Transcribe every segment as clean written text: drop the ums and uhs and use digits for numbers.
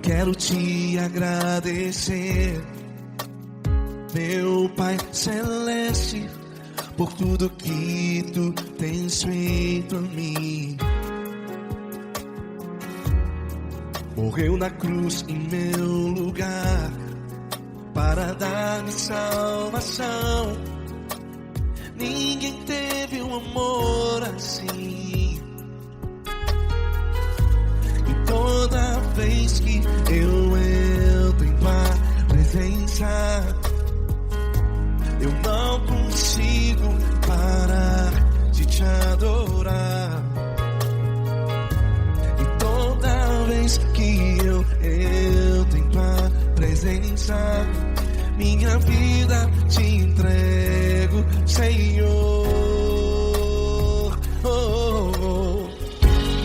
quero te agradecer, meu Pai Celeste, por tudo que tu tens feito a mim. Morreu na cruz em meu lugar para dar-me salvação. Ninguém teve um amor assim. E toda vez que eu entro em tua presença, eu não consigo parar de te adorar. E toda vez que eu entro em tua presença, minha vida te entrego, Senhor.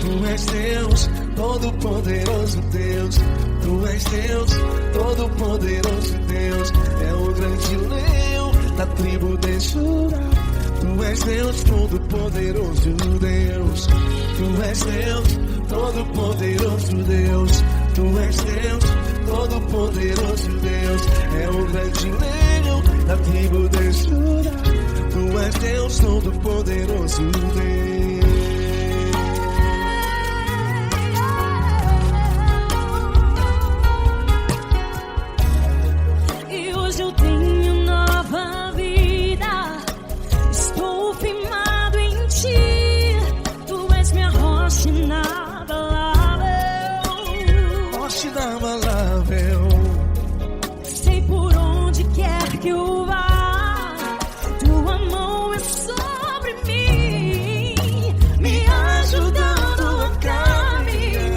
Tu és Deus, Todo-Poderoso Deus. Tu és Deus, Todo-Poderoso Deus. É o grande leão da tribo de Judá. Tu és Deus, Todo-Poderoso Deus. Tu és Deus, Todo-Poderoso Deus. Tu és Deus, Todo-Poderoso Deus. É o grande leão da tribo de Judá. Tu és Deus, Todo-Poderoso Deus. E hoje eu tenho nova vida. Estou firmado em ti. Tu és minha rocha inabalável. Rocha inabalável. Sei por onde quer que eu vá, tua mão é sobre mim, me ajudando a caminhar.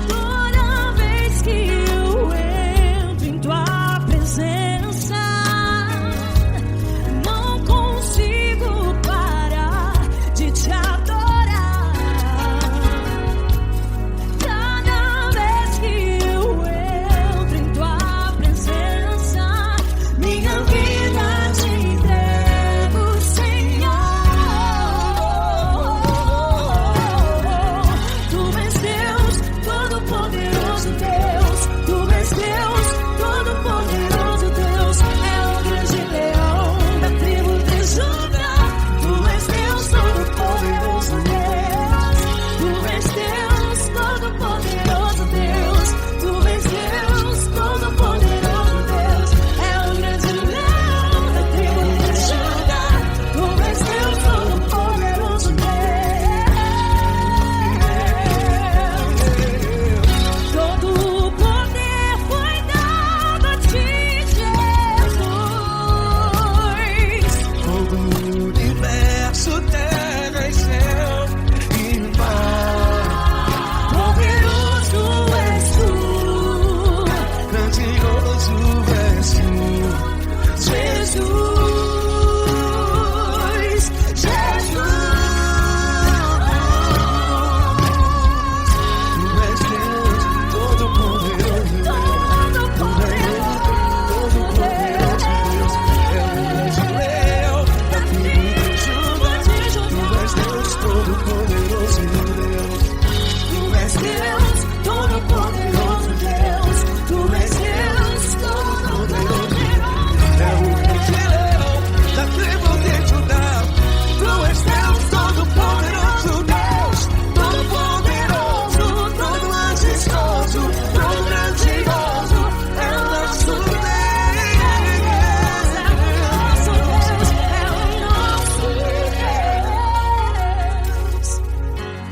Toda vez que eu entro em tua presença, não consigo parar de te adorar. Cada vez que eu entro em tua presença, minha vida te entrego, Senhor. Tu és Deus, Todo-Poderoso Deus. Tu és Deus, Todo-Poderoso Deus. É o grande leão da tribo de Judá. Tu és Deus, Todo-Poderoso Deus. Tu és Deus, Todo-Poderoso Deus. Tu és Deus, Todo-Poderoso Deus. É o grande leão da tribo de Judá. Tu és Deus, Todo-Poderoso Deus. Todo o poder foi dado a ti, Jesus. Todo o universo, terra e céu e mar. Poderoso és tu, Grandioso és tu, Jesus. Jesus. Tu és Deus, Todo-Poderoso Deus. Todo-Poderoso Deus. É o grande leão da tribo de Judá. Tu és Deus, Todo-Poderoso Deus. Tu és Deus, Todo-Poderoso Deus. Tu és Deus, Todo-Poderoso. É o grande leão da tribo de Judá. Tu és Deus, Todo-Poderoso Deus. Todo-Poderoso, todo majestoso, todo grandioso. É o nosso Deus.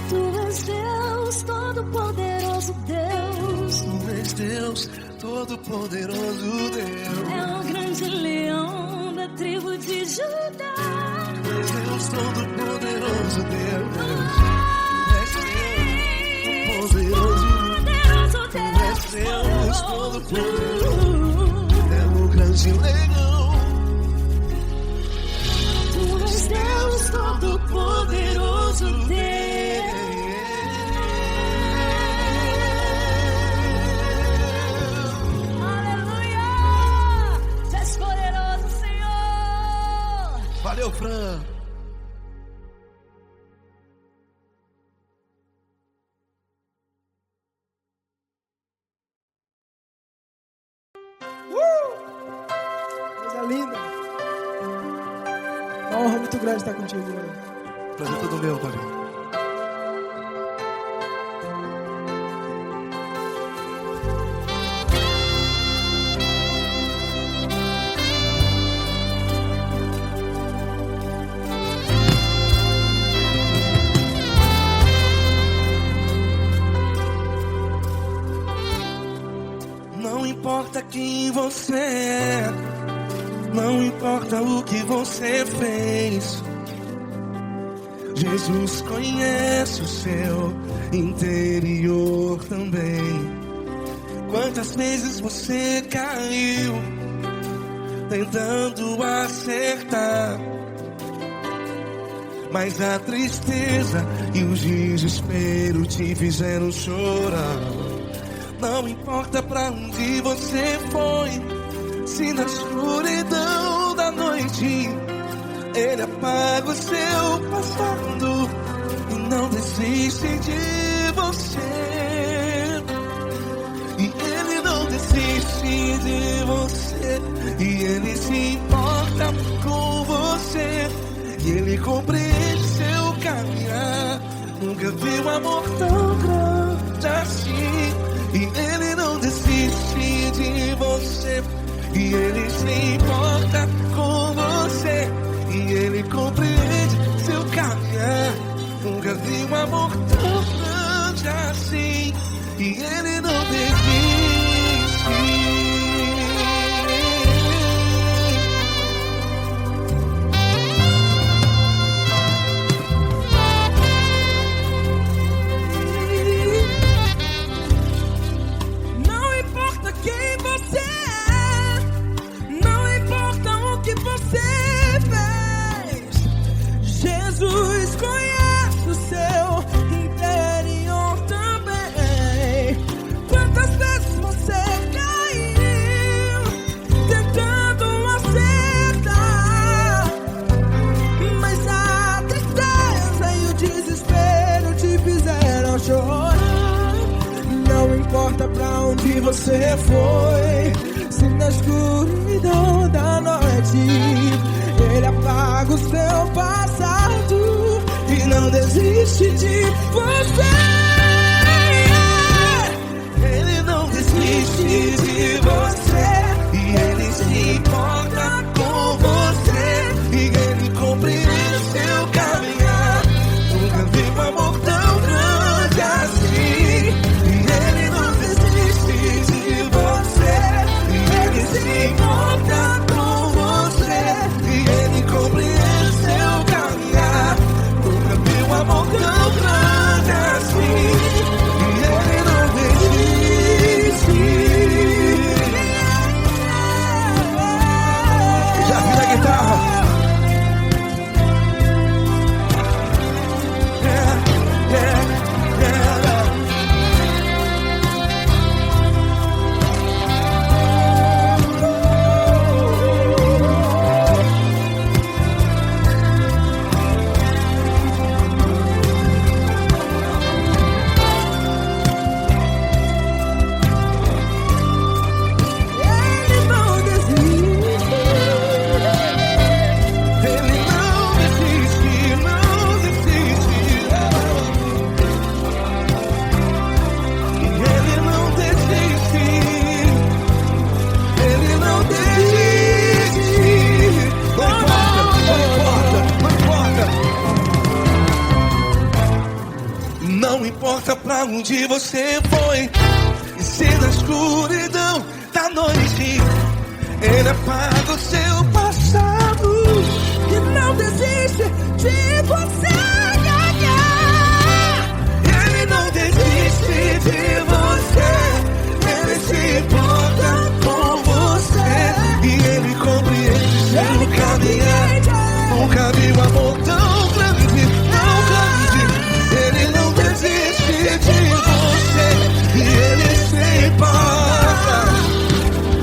Tu és Deus, Todo-Poderoso Deus. Tu és Deus, Todo-Poderoso Deus. É o grande leão da tribo de Judá. Tu és Deus, Todo-Poderoso Deus. Tu és Deus, Todo-Poderoso. Poderoso Tu és Deus, Todo-Poderoso. É o grande leão. Tu és Deus, Todo-Poderoso Deus. Aleluia! Tu és poderoso, Senhor. Valeu, Fran. muito grande estar contigo, mano. Prazer todo meu, Paulinho. Não importa quem você é, não importa o que você fez, Jesus conhece o seu interior também. Quantas vezes você caiu tentando acertar, mas a tristeza e o desespero te fizeram chorar. Não importa pra onde você foi, se na escuridão da noite Ele apaga o seu passado e não desiste de você. E Ele não desiste de você, e Ele se importa com você, e Ele compreende seu caminhar. Nunca vi um amor tão grande assim. E Ele não desiste de você, e Ele se importa com você, e Ele compreende seu caminhar. Nunca vi um amor tão grande assim. E Ele não desiste. Jesus conhece o seu interior também. Quantas vezes você caiu tentando acertar, mas a tristeza e o desespero te fizeram chorar. Não importa pra onde você foi, se na escuridão da noite Ele apaga o seu passado e não desiste de você. Ele não desiste de você, e Ele se importa com você, e Ele compreende seu caminhar. Nunca vi um amor tão grande assim. E Ele não desiste de você, e Ele se importa com você, e Ele compreende seu caminhar. Nunca vi um amor tão grande assim. E Ele não desiste. Já vi na guitarra. Não importa pra onde você foi, e se na escuridão da noite Ele apaga o seu passado E não desiste de você. Ele não desiste de você, Ele se importa com você, e Ele compreende seu caminhar. Nunca vi um amor tão grande, tão grande. Ele não desiste de você, e Ele se importa,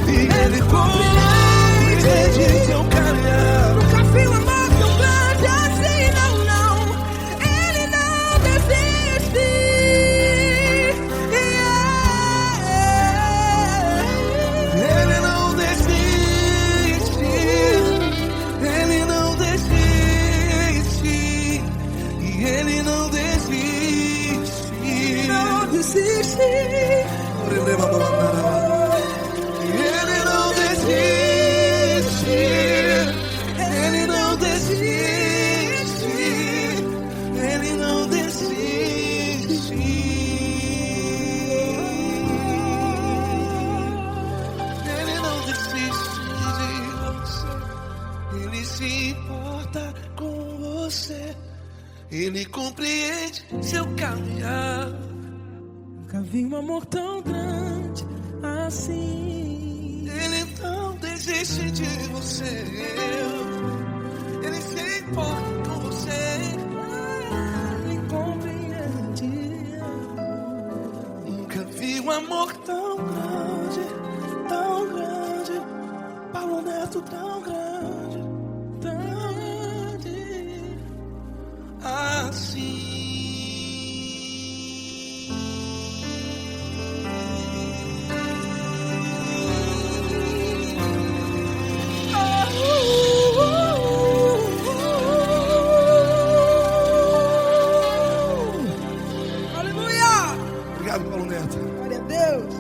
e Ele compreende seu caminhar. Nunca vi um amor tão grande assim, não, não. desiste. Ele não desiste. Ele não desiste. Ele não desiste. Ele não desiste de você. Ele se importa com você. Ele compreende seu caminhar. Nunca vi um amor tão grande assim. Ele não desiste de você. Ele se importa com você. Ele compreende. Nunca vi um amor tão grande, tão grande. Paulo Neto tão grande, tão grande assim. Obrigado, Paulo Neto. Glória a Deus.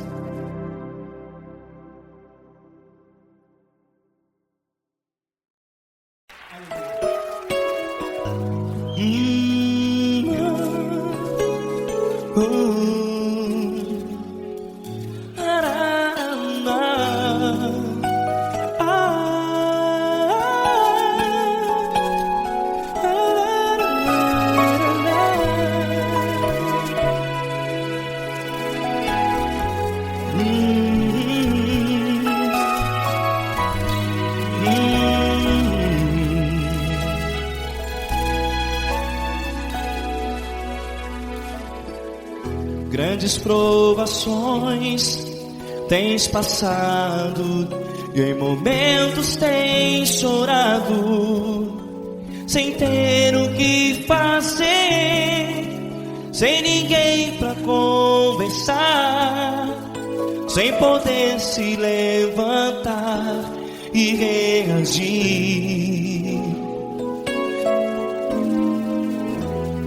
Grandes provações tens passado e em momentos tens chorado, sem ter o que fazer, sem ninguém pra conversar, sem poder se levantar e reagir.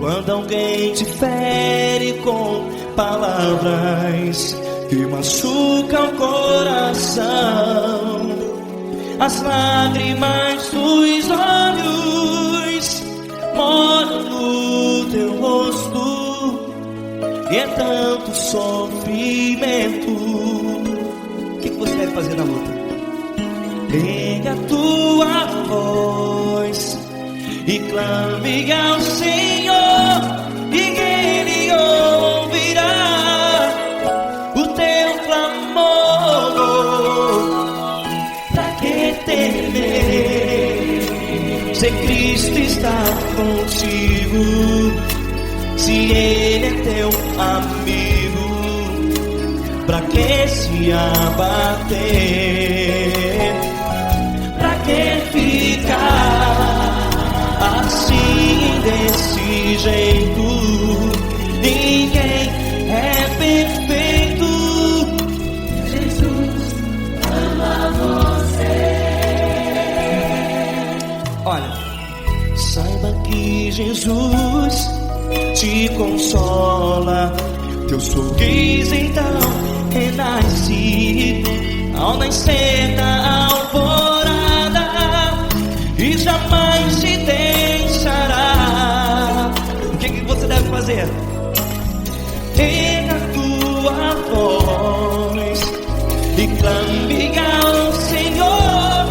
Quando alguém te fere com palavras que machucam o coração, as lágrimas dos olhos molham no teu rosto, e é tanto sofrimento. O que você deve fazer na luta? Pega a tua voz e clame ao Senhor, e que Ele ouvirá o teu clamor. Pra que temer, se Cristo está contigo, se Ele é teu amigo? Pra que se abater? Pra que ficar assim, desse jeito? Ninguém é perfeito. Jesus ama você. Olha, saiba que Jesus te consola. Teu sorriso então renasce ao nascer da alvorada, e jamais te deixará. O que você deve fazer? Pega a tua voz e clame ao Senhor,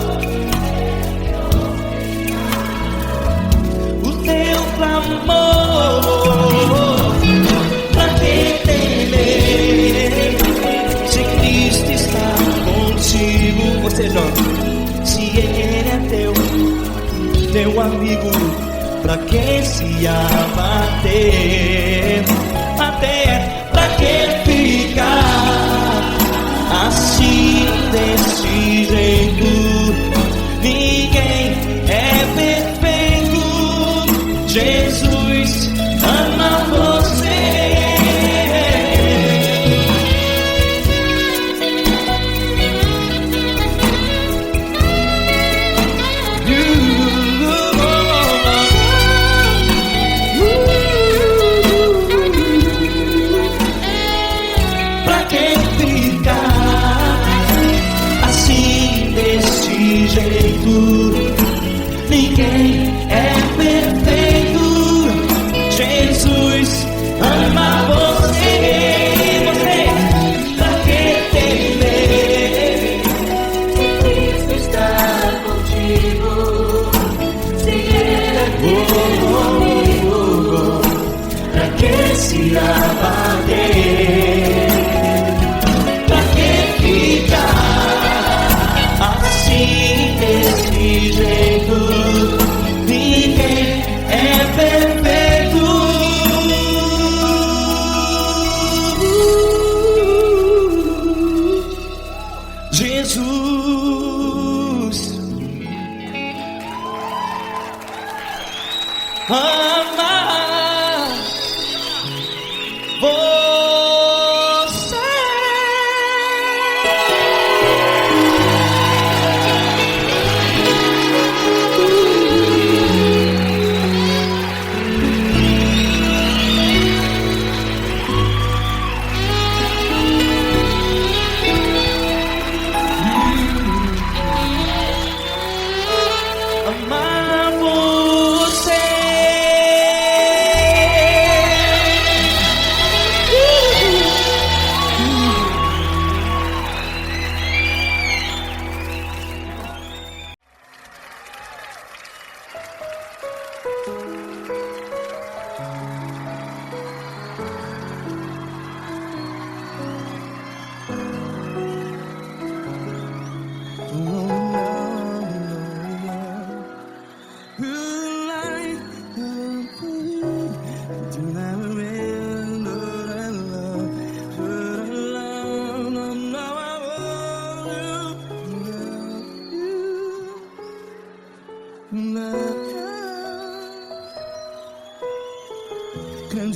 o teu clamor. Pra que temer, se Cristo está contigo? Você joga. Se Ele é teu amigo, pra que se abater? Até pra que ficar assim, desse jeito? Ninguém é perfeito. Jesus ama você.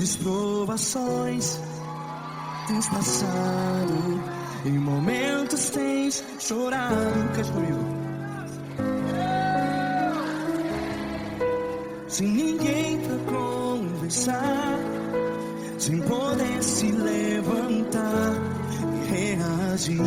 vezes provações tens passado, em momentos tens chorado. Cante comigo. Sem ninguém pra conversar, sem poder se levantar e reagir.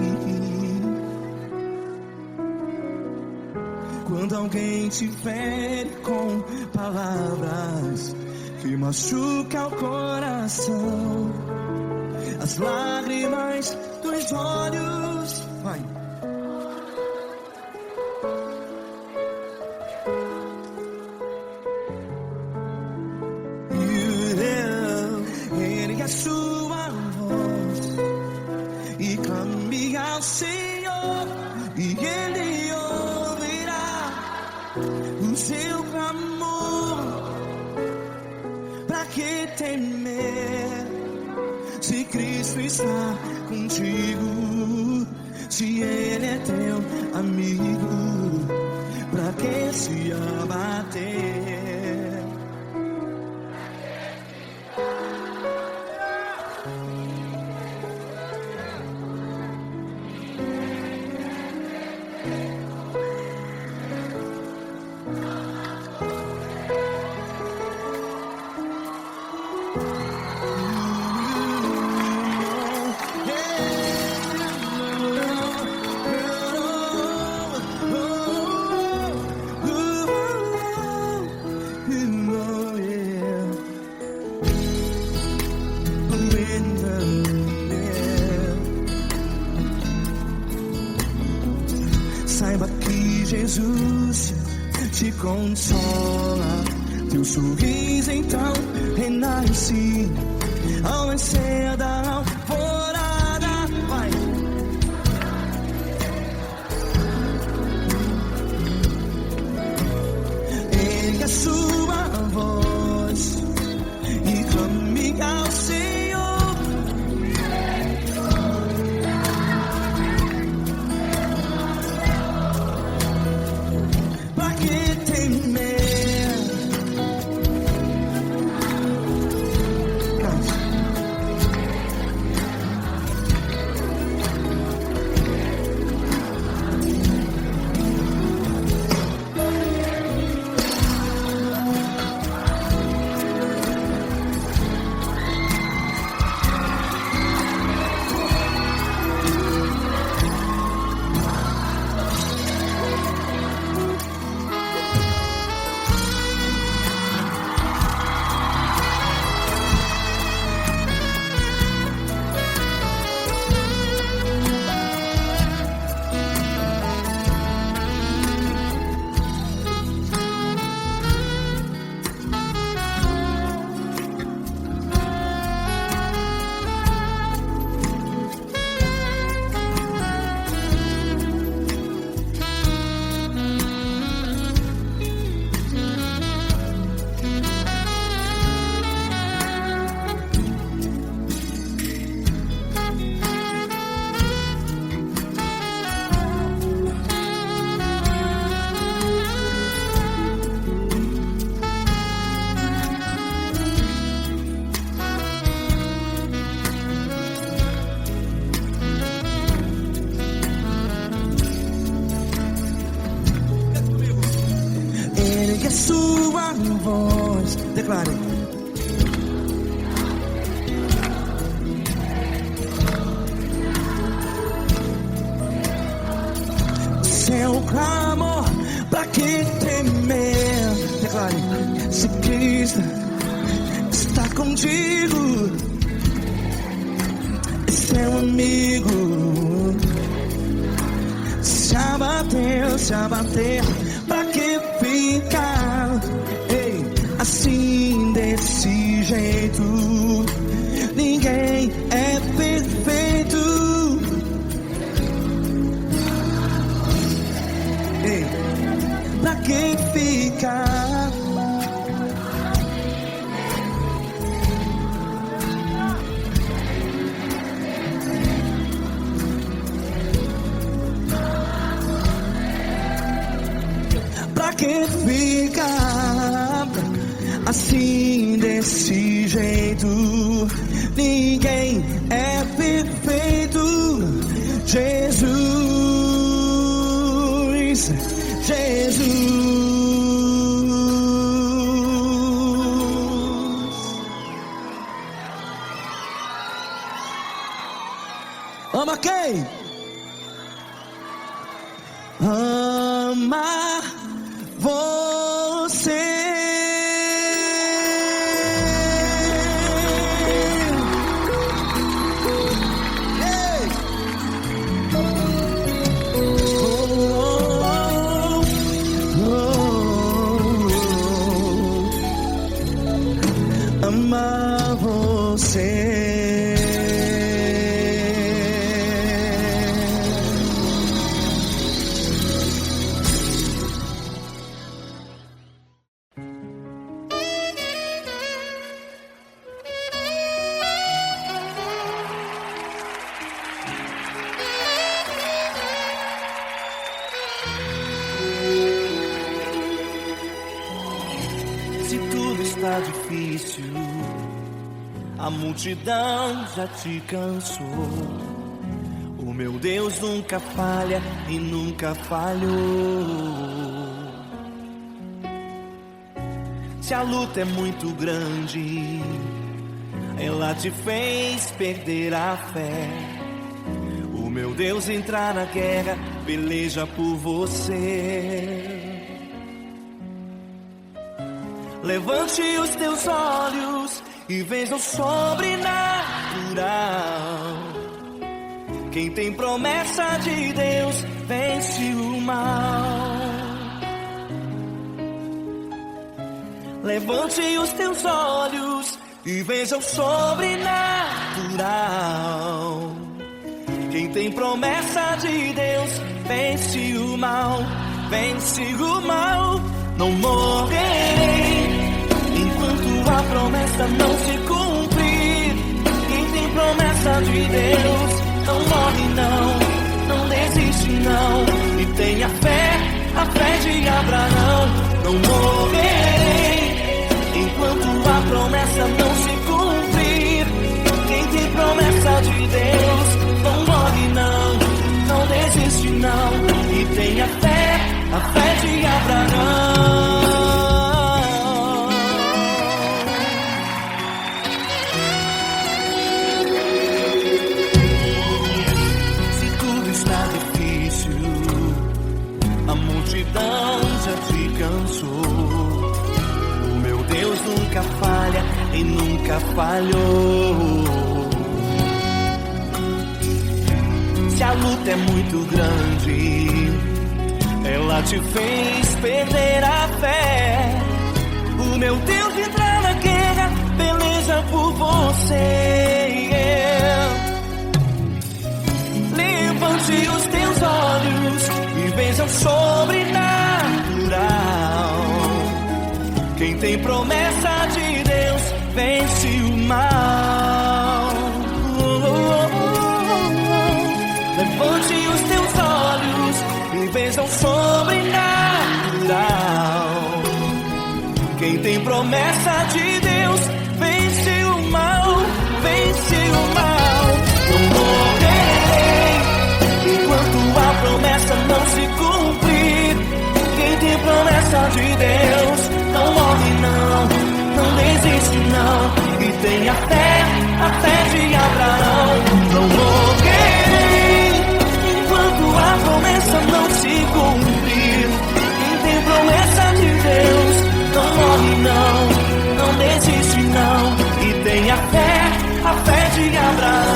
Quando alguém te fere com palavras que machucam o coração, as lágrimas dos olhos, vai. Ergue a sua voz e clame ao Senhor, e Ele ouvirá o seu clamor. Pra que temer, se Cristo está contigo? Se Ele é teu amigo, pra que se abater? Saiba que Jesus te consola, teu sorriso então renasce ao nascer da alvorada. Vai. Ergue a sua voz e clame ao Senhor. A sua voz, declare. Seu clamor, pra que temer? Declare. Se Cristo está contigo, é seu amigo. Se abater, pra que ficar assim desse jeito? Ninguém é perfeito. Pra que ficar? Pra que ficar assim desse jeito? ninguém é perfeito. Jesus, Jesus. Ama quem? Ama você. Ei! Ama você. Se tudo está difícil, a multidão já te cansou. O meu Deus nunca falha e nunca falhou. Se a luta é muito grande, ela te fez perder a fé. O meu Deus entrar na guerra, peleja por você. Levante os teus olhos e veja o sobrenatural. Quem tem promessa de Deus vence o mal. Levante os teus olhos e veja o sobrenatural. Quem tem promessa de Deus vence o mal. Vence o mal. Não morrerei enquanto a promessa não se cumprir. Quem tem promessa de Deus não morre não desiste não. E tenha fé, a fé de Abraão. Não morrerei enquanto a promessa não se cumprir. Quem tem promessa de Deus não morre não desiste não. E tenha fé, a fé de Abraão. Se tudo está difícil, a multidão já te cansou. O meu Deus nunca falha e nunca falhou. Se a luta é muito grande, ela te fez perder a fé. O meu Deus entrar na guerra, peleja por você. Levante os teus olhos e veja o sobrenatural. Quem tem promessa de Deus vence o mal. Levante os teus olhos e veja o sobrenatural. Quem tem promessa de Deus vence o mal, vence o mal. Não morrerei enquanto a promessa não se cumprir. Quem tem promessa de Deus não morre não desiste não. E tenha fé, a fé de Abraão. Não morrerei enquanto a promessa não se cumprir. Quem tem promessa de Deus não morre não desiste não. E tenha fé, a fé de Abraão.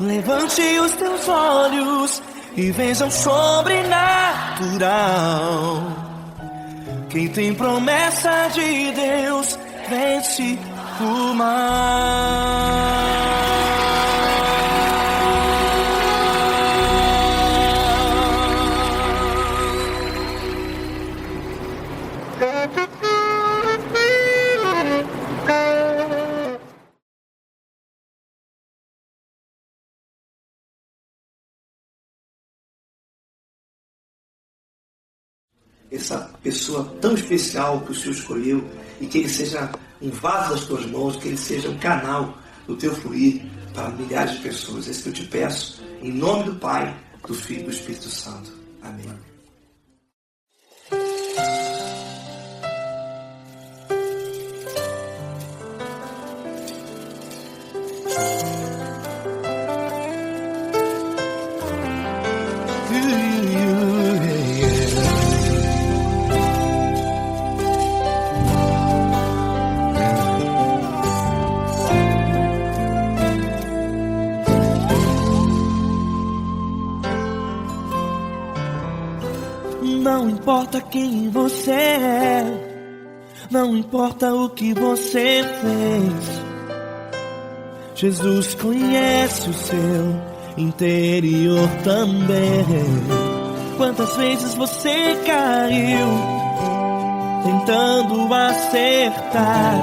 Levante os teus olhos e veja o sobrenatural. Quem tem promessa de Deus vence o mal. essa pessoa tão especial que o Senhor escolheu, e que ele seja um vaso das tuas mãos, que ele seja um canal do teu fluir para milhares de pessoas. É isso que eu te peço, em nome do Pai, do Filho e do Espírito Santo. Amém. Não importa quem você é, não importa o que você fez, Jesus conhece o seu interior também. Quantas vezes você caiu tentando acertar,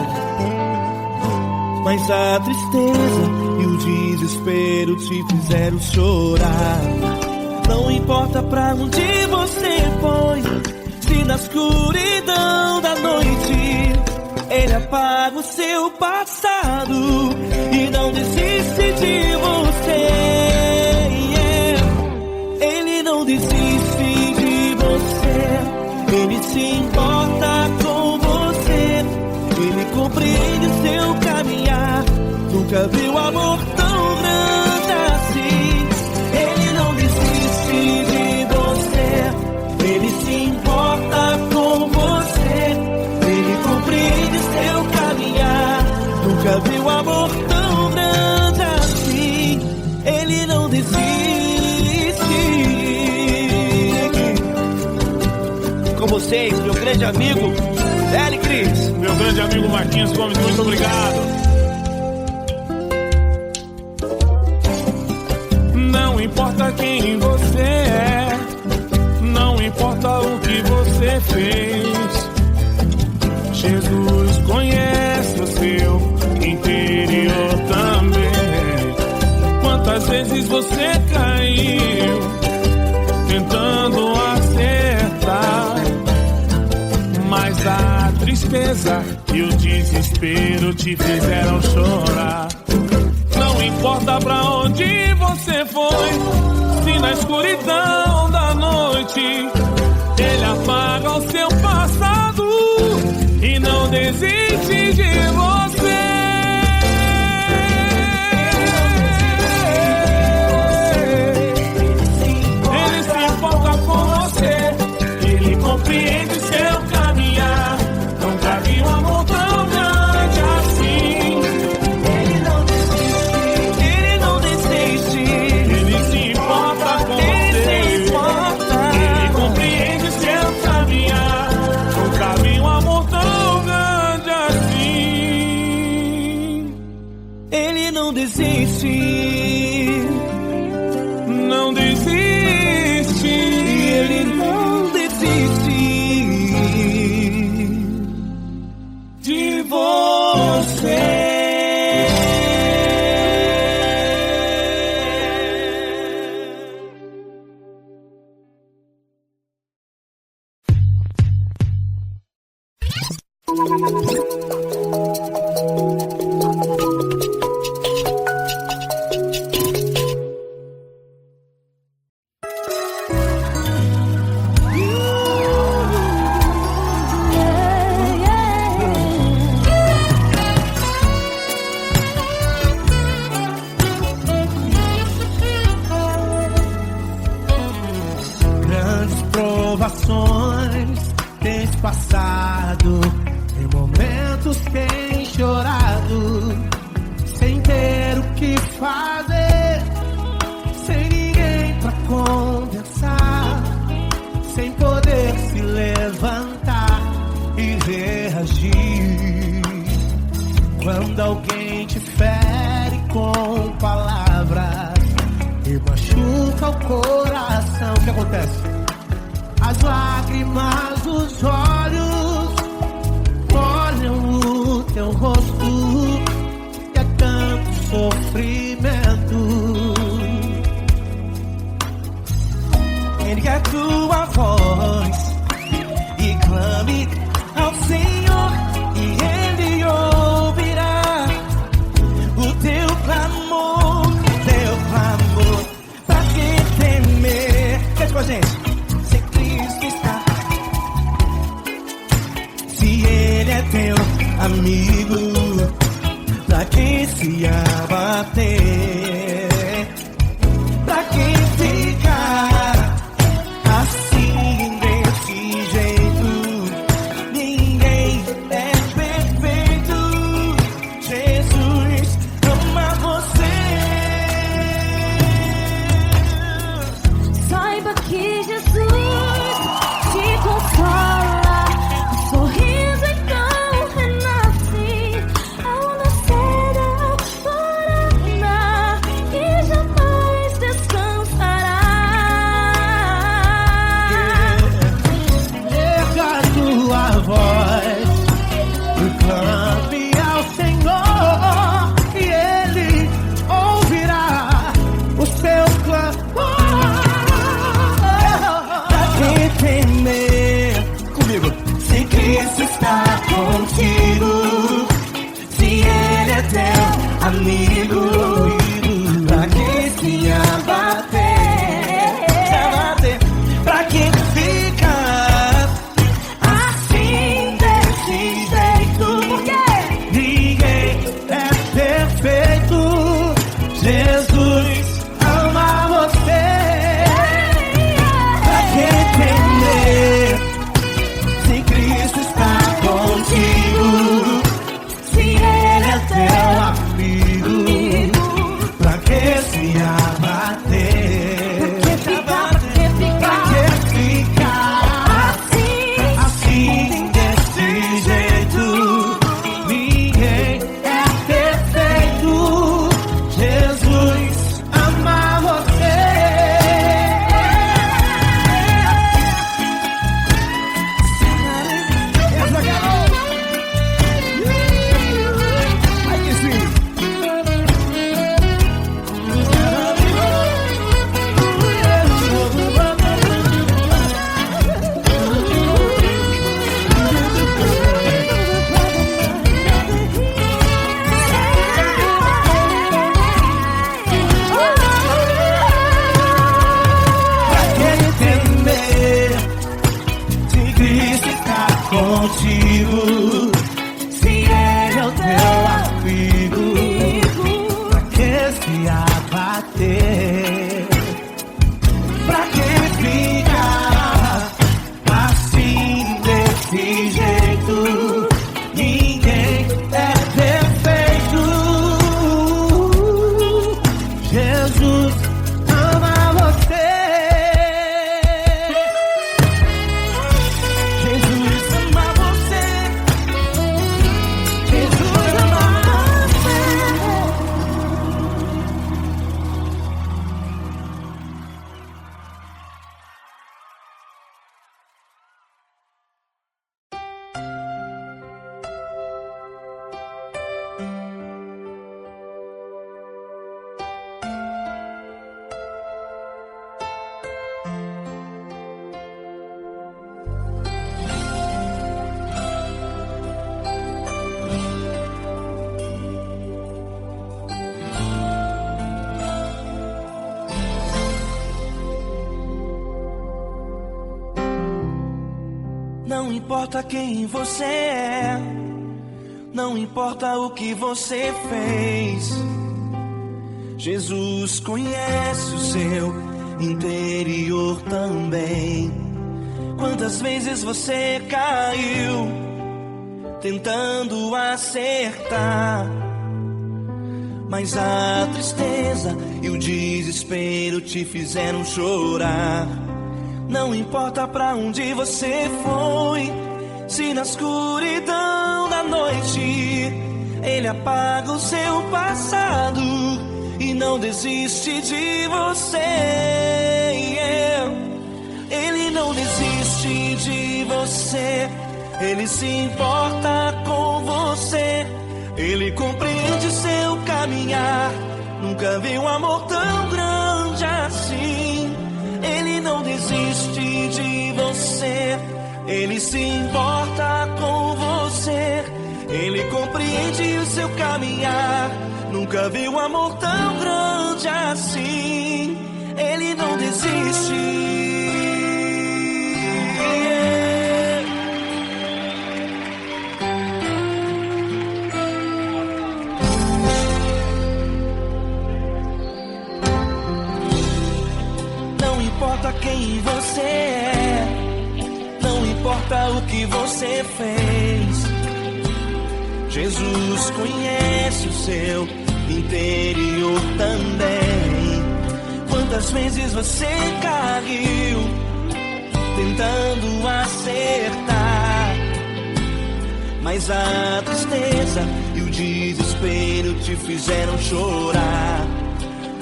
mas a tristeza e o desespero te fizeram chorar. Não importa pra onde você foi, se na escuridão da noite Ele apaga o seu passado e não desiste de você. Ele não desiste de você, Ele se importa com você, Ele compreende o seu caminhar. Nunca viu amor tão grande assim. Ele não desiste de você, Ele se importa com você, Ele compreende seu caminhar. Nunca viu amor tão grande assim. Ele não desiste. Com vocês, meu grande amigo L. Cris. Meu grande amigo Marquinhos Gomes, muito obrigado. Não importa quem você é, não importa o que você fez, Jesus conhece o seu interior também. Quantas vezes você caiu tentando acertar, mas a tristeza e o desespero te fizeram chorar. Não importa pra onde você foi, se na escuridão da noite Ele apaga o seu passado e não desiste de você. Ele se importa com você, Ele compreende seu caminhar. Nunca vi um amor tão grande assim. Não desiste, não desiste, Ele não desiste de você. Tens passado, em momentos tens chorado, sem ter o que fazer, sem ninguém pra conversar, sem poder se levantar e reagir. Quando alguém te fere com palavras e machuca o coração, o que acontece? As lágrimas dos olhos molham o teu rosto, e é tanto sofrimento. Ele quer tua voz, se abater. Pra quem ficar assim desse jeito, ninguém é perfeito. Jesus ama você. Saiba que Jesus te consola, o sorriso então renasce ao nascer da aurora e jamais descansará. Erga a tua voz, clame ao Senhor e Ele ouvirá o seu clamor. Pra que temer? Comigo. Se Cristo está contigo, se Ele é teu amigo, pra que se abater? Pra que ficar assim desse jeito? Ninguém é perfeito. Jesus ama você. Pra que temer? Se Cristo está contigo, se Ele é teu amigo, pra que se abater? Pra que ficar assim desse jeito? Ninguém é perfeito. Jesus ama você. Ai que sim. Pra que temer? Se Cristo está contigo, se Ele é o teu amigo, pra que se abater? Pra que ficar assim desse jeito? Ninguém é perfeito. Jesus ama você. Jesus ama você. Jesus ama você. Não importa quem você é, não importa o que você fez, Jesus conhece o seu interior também. Quantas vezes você caiu tentando acertar, mas a tristeza e o desespero te fizeram chorar. Não importa pra onde você foi, se na escuridão da noite Ele apaga o seu passado e não desiste de você. Ele não desiste de você, Ele se importa com você, Ele compreende seu caminhar. Nunca vi um amor tão grande assim. Ele não desiste de você, Ele se importa com você, Ele compreende o seu caminhar. Nunca vi um amor tão grande assim. Ele não desiste. você fez. Jesus conhece o seu interior também. Quantas vezes você caiu tentando acertar, mas a tristeza e o desespero te fizeram chorar.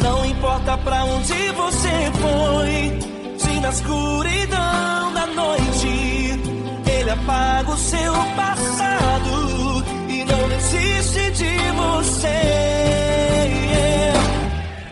Não importa pra onde você foi, se na escuridão da noite Ele apaga o seu passado e não desiste de você.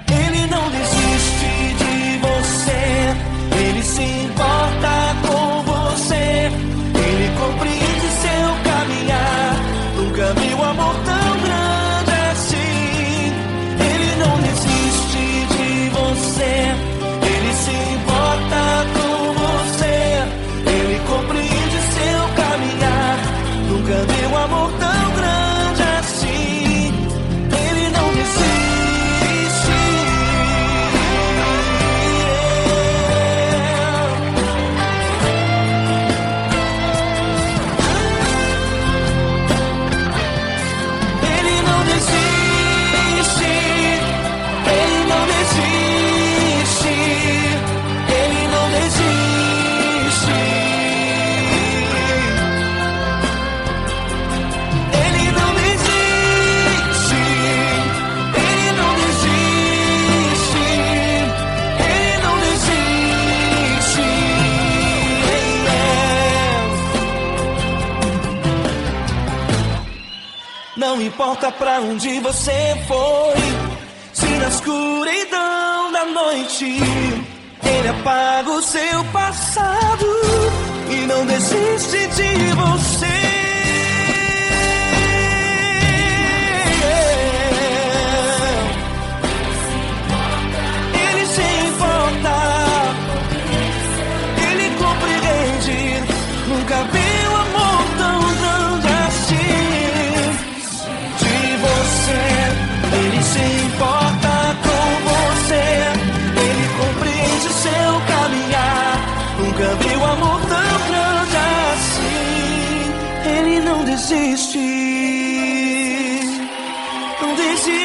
Ele não desiste de você, Ele se importa com você, Ele compreende seu caminhar. Nunca vi um amor tão grande assim. Ele não desiste de você, Ele se importa com você, Ele compreende seu caminhar. Nunca vi um amor tão grande assim. Ele não desiste. Ele não desiste. Ele não desiste. Ele não desiste. Ele não desiste. Ele não desiste. Ele não desiste. Não importa pra onde você foi, se na escuridão da noite Ele apaga o seu passado e não desiste de você. Ele se importa, Ele compreende. Nunca vi um amor tão grande assim. De você, Ele se importa com você, Ele compreende seu caminhar. Nunca vi um amor tão grande assim. Ele não desiste, não desiste.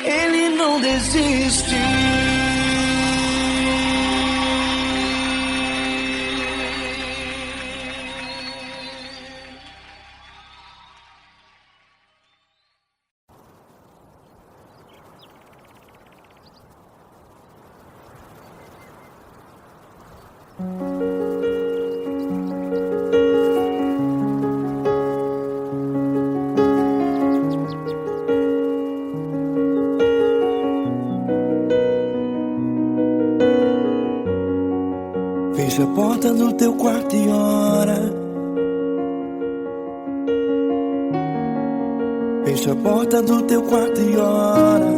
Ele não desiste. Fecha a porta do teu quarto e ora. Fecha a porta do teu quarto e ora.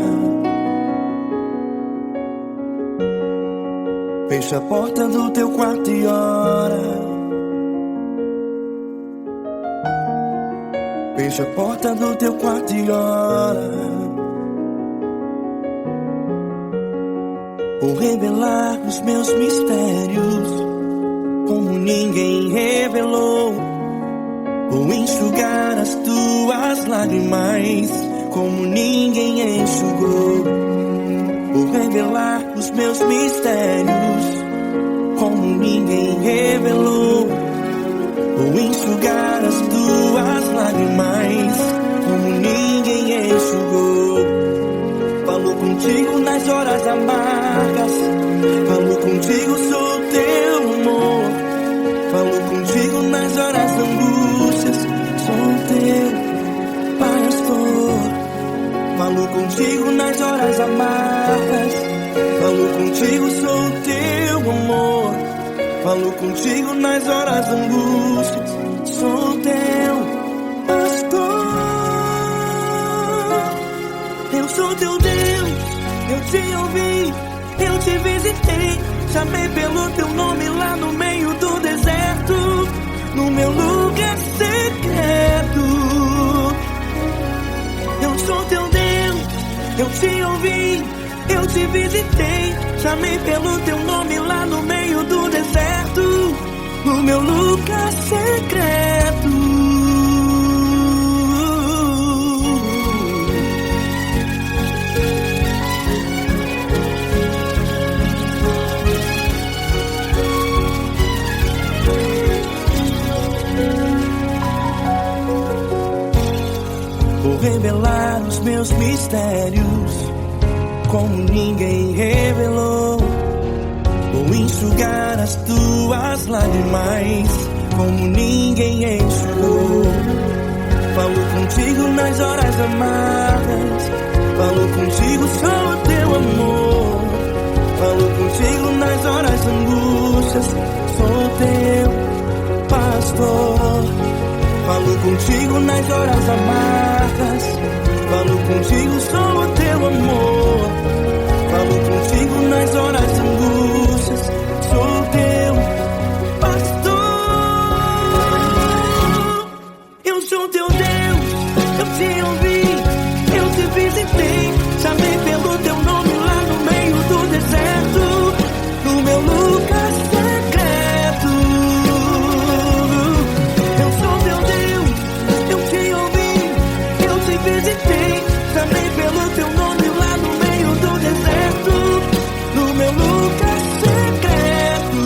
Fecha a porta do teu quarto e ora. Fecha a porta do teu quarto e ora. Vou revelar os meus mistérios como ninguém revelou. Vou enxugar as tuas lágrimas como ninguém enxugou. Vou revelar os meus mistérios como ninguém revelou. Vou enxugar as tuas lágrimas como ninguém enxugou. Falo contigo nas horas amargas, falo contigo, sou teu amor. Falo contigo nas horas da angústias, sou teu pastor. Falo contigo nas horas amargas, falo contigo, sou teu amor. Falo contigo nas horas da angústias, sou teu pastor. Eu sou teu Deus, eu te ouvi, eu te visitei. Chamei pelo teu nome lá no meio do deserto, no meu lugar secreto. Eu sou teu Deus, eu te ouvi, eu te visitei. Chamei pelo teu nome lá no meio do deserto, no no meu lugar secreto. Vou revelar os meus mistérios como ninguém revelou. Vou enxugar as tuas lágrimas como ninguém enxugou. Falo contigo nas horas amargas, falo contigo só o teu amor. Falo contigo nas horas angústias, sou teu pastor. Falo contigo nas horas amargas, falo contigo só o teu amor. Falo contigo nas horas angústias, sou teu pastor. Eu sou teu Deus, eu te ouvi, eu te visitei. Chamei pelo teu nome lá no meio do deserto, no meu lugar secreto. Eu sou teu Deus, eu te ouvi, eu te visitei. Chamei pelo teu nome lá no meio do deserto, no meu lugar secreto.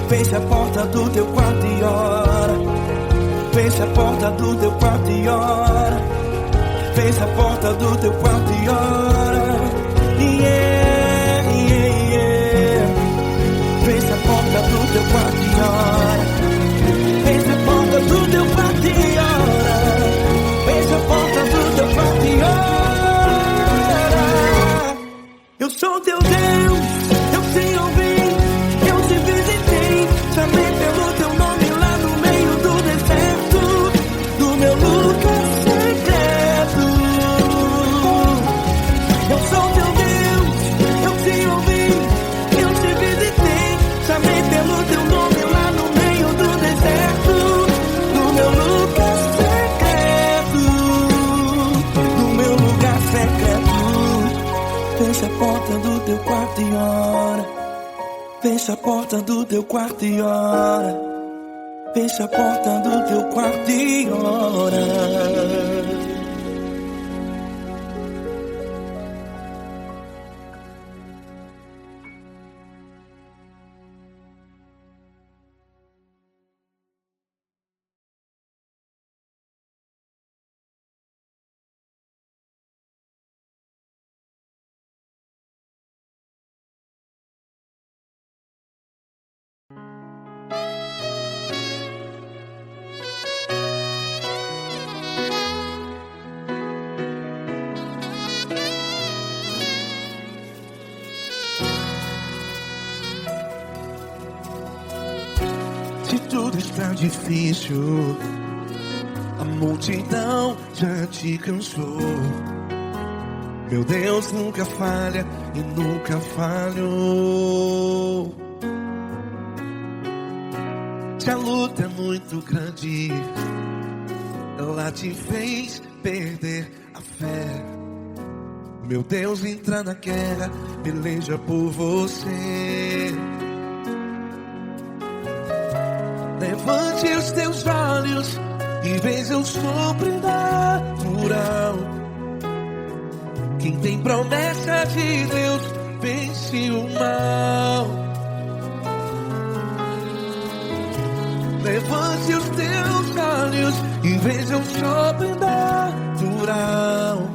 Fecha a porta do teu quarto e ora. Fecha a porta do teu quarto e ora. Fecha a porta do teu quarto e ora. Yeah, yeah, yeah. Fecha a porta do teu quarto e ora. Fecha a porta do teu quarto e ora. Fecha a porta do teu quarto e ora. Eu sou teu Deus, eu te ouvi, eu te visitei. Chamei pelo teu nome lá no meio do deserto, no meu lugar secreto. Eu sou teu Deus, eu te ouvi, eu te visitei. Chamei pelo teu nome lá no meio do deserto, no meu lugar secreto, no meu lugar secreto. Fecha a porta do teu quarto e ora. Fecha a porta do teu quarto e ora. Fecha a porta do teu quarto e ora. Se tudo está difícil, a multidão já te cansou. Meu Deus nunca falha e nunca falhou. Se a luta é muito grande, ela te fez perder a fé. Meu Deus entra na guerra, peleja por você. Levante os teus olhos e veja o sobrenatural. Quem tem promessa de Deus vence o mal. Levante os teus olhos e veja o sobrenatural.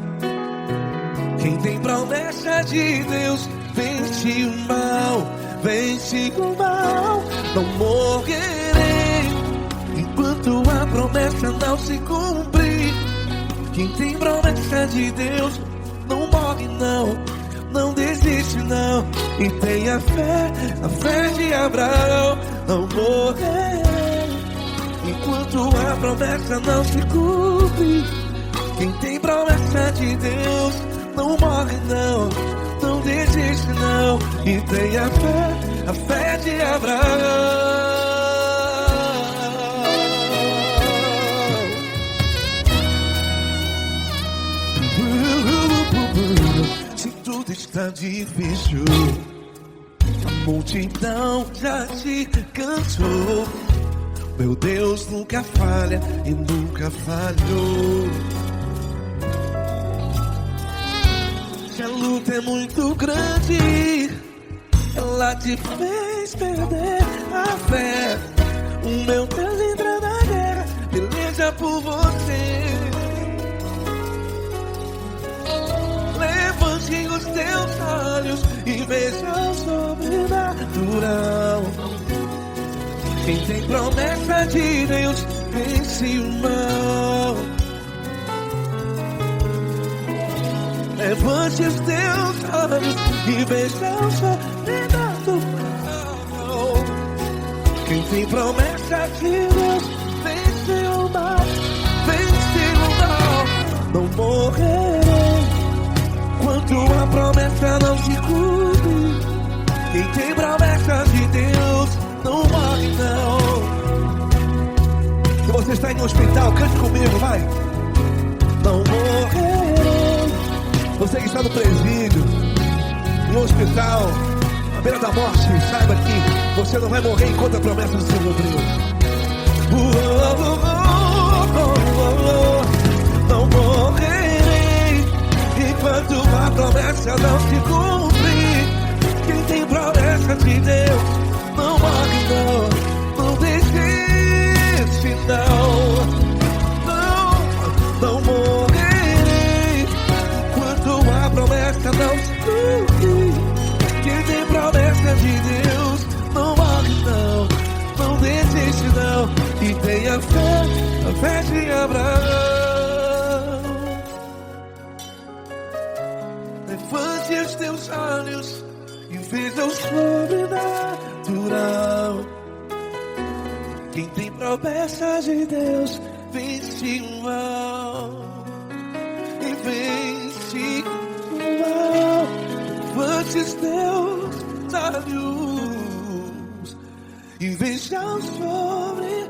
Quem tem promessa de Deus vence o mal. Vence o mal. Não morrerei enquanto a promessa não se cumprir. Quem tem promessa de Deus não morre não, não desiste não. E tenha fé, a fé de Abraão. Não morrerei enquanto a promessa não se cumpre. Quem tem promessa de Deus não morre não, não desiste não. E tenha fé, a fé de Abraão. Se tudo está difícil, a multidão já te cansou. Meu Deus nunca falha e nunca falhou. Se a luta é muito grande, ela te fez perder a fé. O meu Deus entra na guerra, peleja por você. Levante os teus olhos e veja o sobrenatural. Quem tem promessa de Deus vence o mal. Levante os teus olhos e veja o sobrenatural. Quem tem promessa de Deus vence o mal. Vence o mal. Não morrerei enquanto a promessa não se cumpre. Quem tem promessa de Deus não morre não. Se você está em um hospital, cante comigo, vai. Não morrerei. Você que está no presídio, em um hospital, à beira da morte, saiba que você não vai morrer enquanto a promessa não se cumpriu. Não morrerei enquanto a promessa não se cumprir. Quem tem promessa de Deus não morre não. Não desiste não. Não morrerei enquanto a promessa não se cumprir. Quem tem promessa de Deus não morre não. Não desiste não. E tenha fé, a fé de Abraão. Levante os teus olhos e veja o sobrenatural. Quem tem promessa de Deus vence o mal. E vence o mal. Levante os teus olhos e veja o sobrenatural.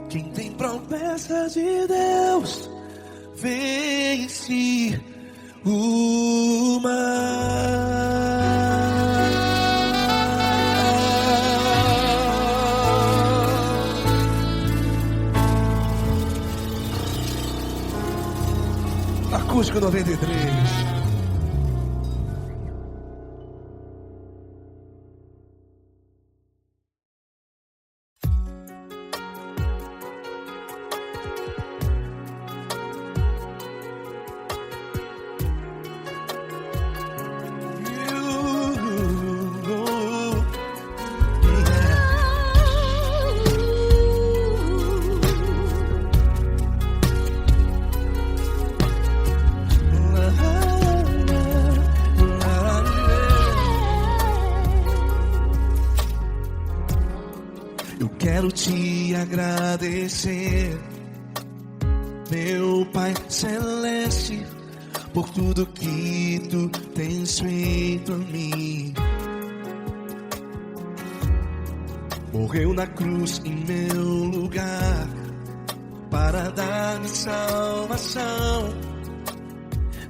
Quem tem promessa de Deus vence o mal. Acústico 93. Quero te agradecer, meu Pai Celeste, por tudo que tu tens feito a mim. Morreu na cruz em meu lugar para dar-me salvação.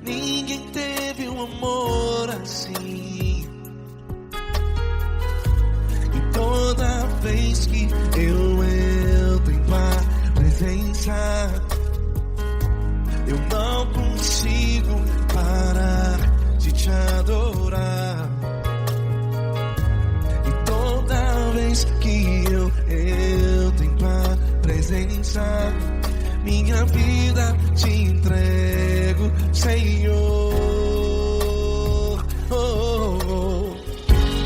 Ninguém teve um amor assim. E toda vez que eu entro em tua presença, eu não consigo parar de te adorar. E toda vez que eu entro em tua presença, minha vida te entrego, Senhor.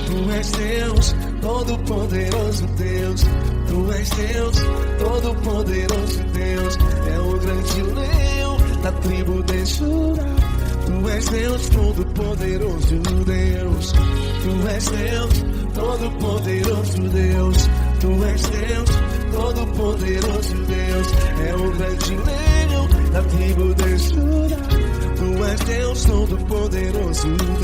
Tu és Deus, todo-poderoso Deus. Tu és Deus, todo-poderoso Deus. É o grande leão da tribo de Judá. Tu és Deus, todo-poderoso Deus. Tu és Deus, todo-poderoso Deus. Tu és Deus, todo-poderoso Deus. É o grande leão da tribo de Judá. Tu és Deus, todo-poderoso Deus.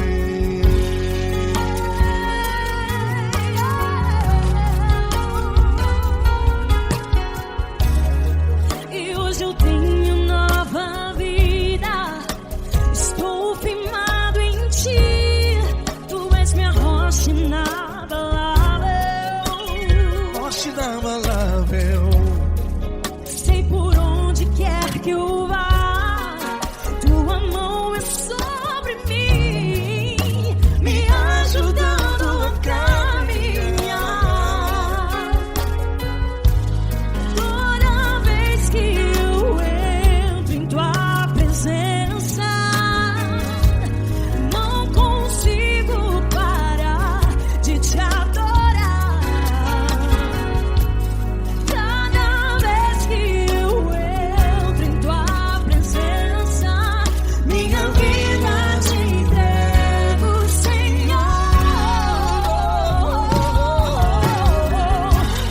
E hoje eu tenho nova vida. Estou firmado inabalável. Sei por onde quer que eu vá, tua mão é sobre mim, me ajudando a caminhar. Toda vez que eu entro em tua presença, não consigo parar de te adorar. Cada vez que eu entro em tua presença, minha vida te entrego, Senhor.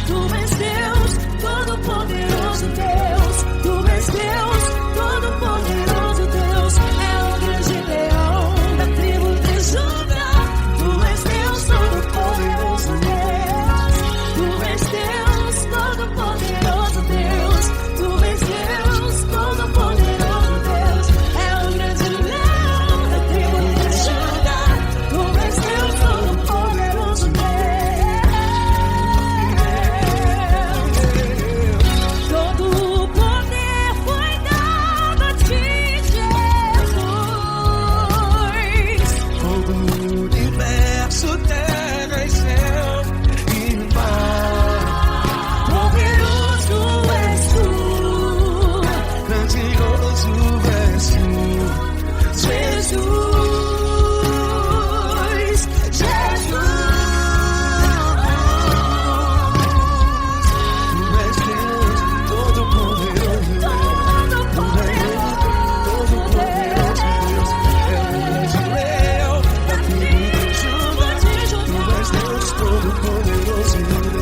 Tu és Deus, Todo-Poderoso Deus. Tu és Deus, Todo-Poderoso Deus. É o grande leão da tribo de Judá. Tu és Deus, Todo-Poderoso Deus. Tu és Deus, Todo-Poderoso Deus. Tu és Deus, Todo-Poderoso Deus. É o grande leão da tribo de Judá. Tu és Deus, Todo-Poderoso Deus. Todo o poder foi dado a ti, Jesus. Todo o universo, terra e céu e mar. Poderoso és tu, Grandioso és tu, Jesus, Jesus. Tu és Deus, Todo-Poderoso Deus. Todo-Poderoso Deus. É o grande leão da tribo de Judá. Tu és Deus, Todo-Poderoso Deus.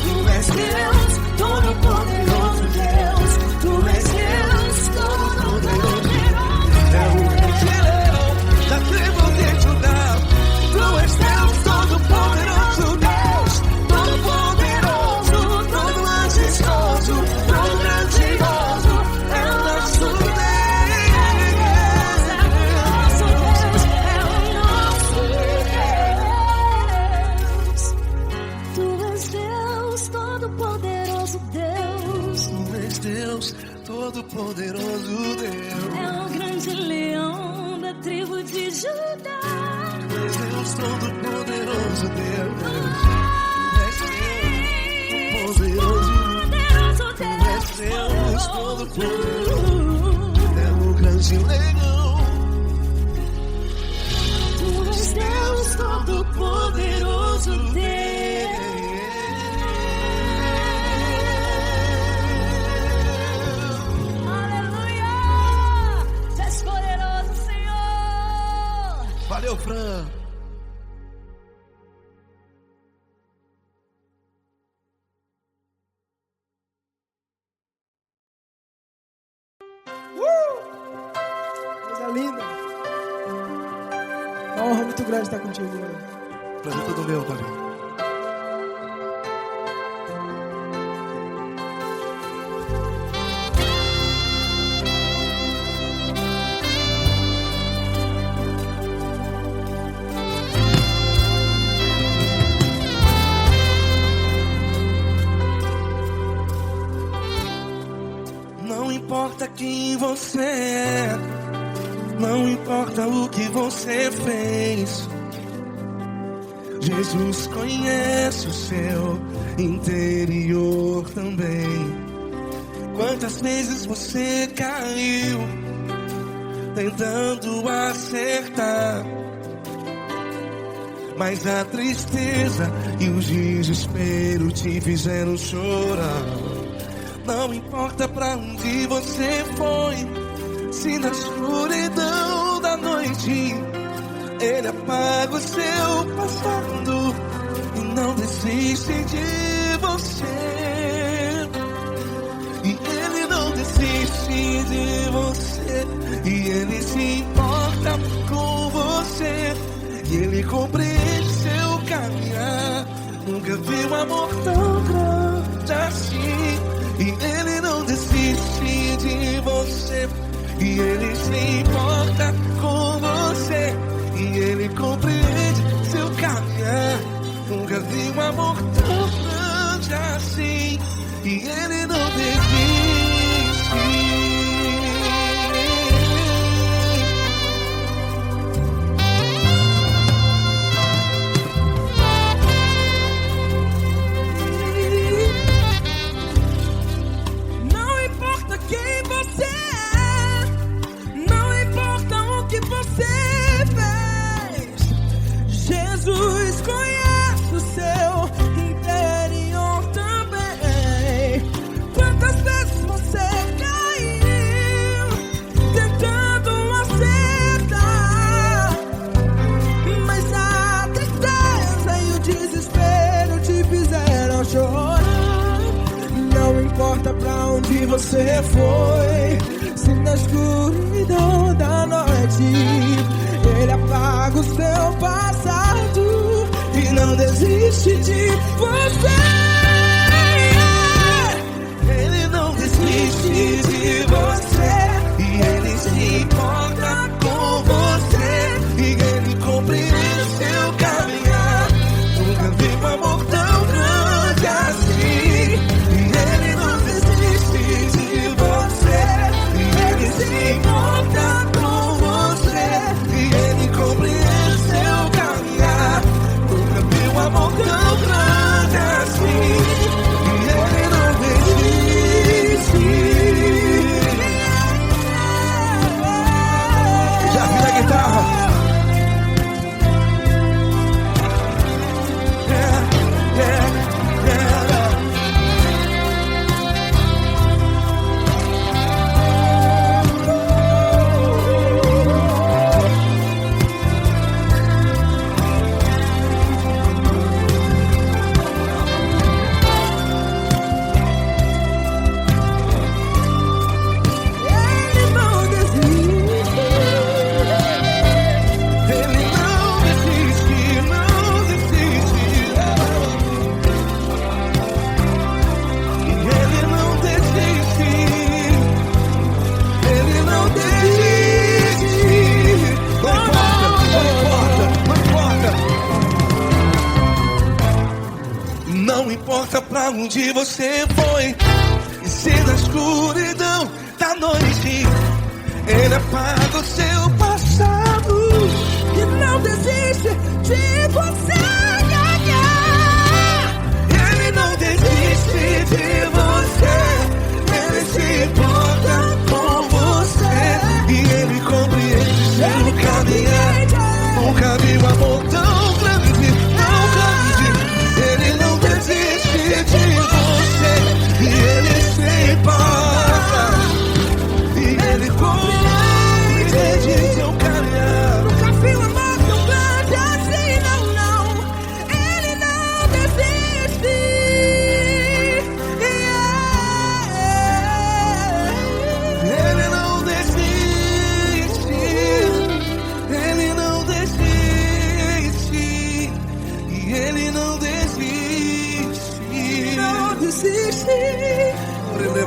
Tu és Deus, Todo-Poderoso Deus. Tu és Deus, Todo-Poderoso É o grande leão da tribo de Judá. Tu és Deus, Todo-Poderoso Deus. Todo-Poderoso, todo majestoso, todo grandioso. É o nosso Deus. Tu és Deus, Todo-Poderoso Deus. Tu és Deus, Todo-Poderoso Deus. É o grande leão da tribo de Judá. Tu és Deus, Todo-Poderoso Deus. Tu és Deus, Poderoso Tu és Deus, Todo-Poderoso. É o grande leão. Tu és Deus, Todo-Poderoso Deus. Aleluia! Tu és poderoso, Senhor. Valeu, Fran. Coisa linda. Uma honra muito grande estar contigo, Deus. Prazer todo meu, Davi. Não importa quem você é, não importa o que você fez, Jesus conhece o seu interior também. Quantas vezes você caiu tentando acertar, mas a tristeza e o desespero te fizeram chorar. Não importa pra onde você foi, se na escuridão da noite Ele apaga o seu passado e não desiste de você. E Ele não desiste de você, e Ele se importa com você, e Ele compreende seu caminhar. Nunca vi um amor tão grande assim. E Ele não desiste de você, e Ele se importa com você, e Ele compreende seu caminhar. Nunca vi um amor tão grande assim, e Ele não desiste. Não importa quem você é, não importa o que você fez, Jesus conhece o seu interior também. Quantas vezes você caiu tentando acertar, mas a tristeza e o desespero te fizeram chorar. Não importa pra onde você foi, se na escuridão da noite Ele apaga o seu passado e não desiste de você. Ele não desiste de você, e Ele se importa com você, e Ele compreende o seu caminhar. Nunca vi um amor tão grande assim, e Ele não desiste de você, e Ele se importa com você, e Ele compreende o seu caminhar. Nunca vi um amor tão grande assim, e Ele não desiste. Já vi a guitarra. Yeah, yeah, yeah. Ele não desiste. Ele não desiste, não desiste. E Ele não desiste. Ele não desiste. Não importa, não importa. Não importa pra onde você foi, e se na escuridão da noite Ele apaga o seu passado. E não desiste de você. Ele não desiste de você, Ele se importa com você, e Ele compreende seu caminhar. Nunca vi um amor tão grande, tão grande. Ele não desiste de você, e Ele se importa, e Ele compreende seu caminhar. Nunca vi um amor tão grande assim, não, não. Ele não desiste. Ele não desiste, Ele não desiste, e Ele não desiste. Não desiste. Ele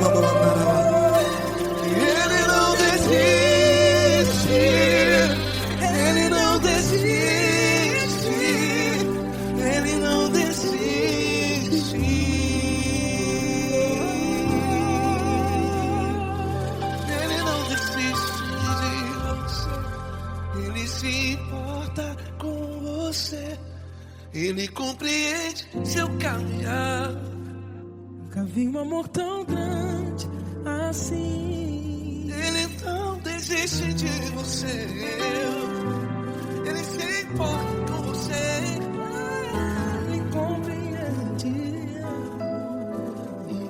não desiste, Ele não desiste, Ele não desiste. Ele não desiste de você, Ele se importa com você, Ele compreende seu caminhar. Nunca vi um amor tão grande assim. Ele não desiste de você, Ele se importa com você, Ele compreende.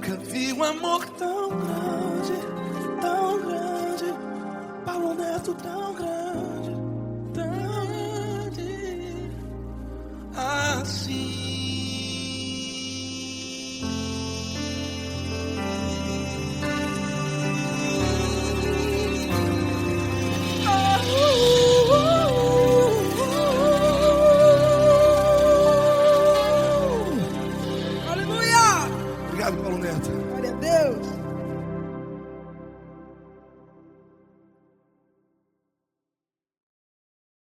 nunca vi um amor tão grande, Paulo Neto tão grande.